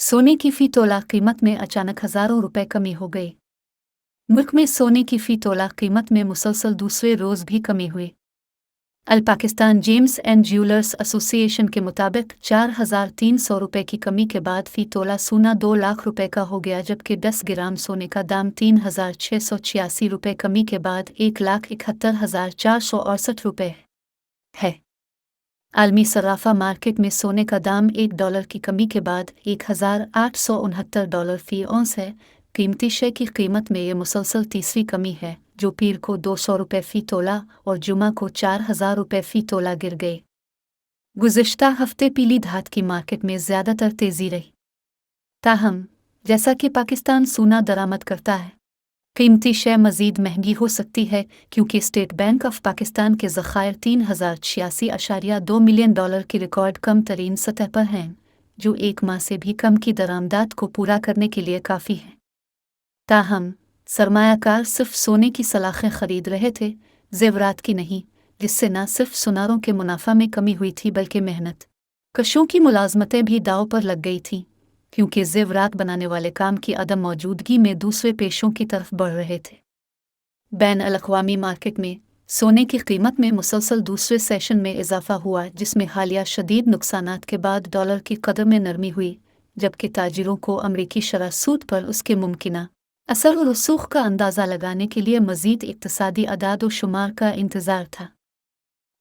सोने की फी तोला कीमत में अचानक हजारों रुपए कमी हो गई। मुल्क में सोने की फी तोला कीमत में मुसलसल दूसरे रोज भी कमी हुई। All Pakistan gems and jewellers association के मुताबिक 4,300 रुपए की कमी के बाद फी तोला सोना 2 लाख रुपए का हो गया, जबकि 10 ग्राम सोने का दाम 3,686 रुपए कमी के बाद 1,71,468 रुपए है। आलमी सराफा मार्केट में सोने का दाम $1 की कमी के बाद $1,869 फी औंस है। कीमती शे की कीमत में ये मुसलसल तीसरी कमी है, जो पीर को 200 रुपये फी तोला और जुमा को 4,000 रुपये फी तोला गिर गए। गुज़िश्ता हफ्ते पीली धात की मार्केट में ज़्यादातर तेज़ी रही। ताहम, जैसा कि पाकिस्तान सोना दरामद करता है, कीमती शे मज़ीद महंगी हो सकती है, क्योंकि स्टेट बैंक ऑफ पाकिस्तान के ज़खायर $3,086.2 मिलियन की रिकॉर्ड कम तरीन सतह पर हैं, जो एक माह से भी कम की दरामदात को पूरा करने के लिए काफ़ी है। ताहम, सरमायाकार सिर्फ सोने की सलाखें खरीद रहे थे, जेवरात की नहीं, जिससे न सिर्फ सुनारों के मुनाफा में कमी हुई थी बल्कि मेहनत कशों की मुलाजमतें भी दांव पर लग गई थीं, क्योंकि जेवरात बनाने वाले काम की अदम मौजूदगी में दूसरे पेशों की तरफ बढ़ रहे थे। बैन अल-अक़वामी मार्केट में सोने की कीमत में मुसलसल दूसरे सेशन में इजाफा हुआ, जिसमें हालिया शदीद नुकसानात के बाद डॉलर की कदर में नरमी हुई, जबकि ताजिरों को अमरीकी शरह सूद पर उसके मुमकिना असर और रसूख का अंदाज़ा लगाने के लिए मज़ीद इक़्तिसादी अदाद व शुमार का इंतज़ार था।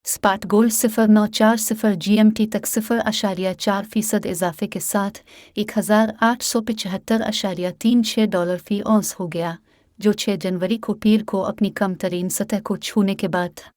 स्पॉट गोल्ड 0940 GMT तक 0.4% इजाफे के साथ $1,875.36 फी औंस हो गया, जो 6 जनवरी को पीर को अपनी कम तरीन सतह को छूने के बाद था।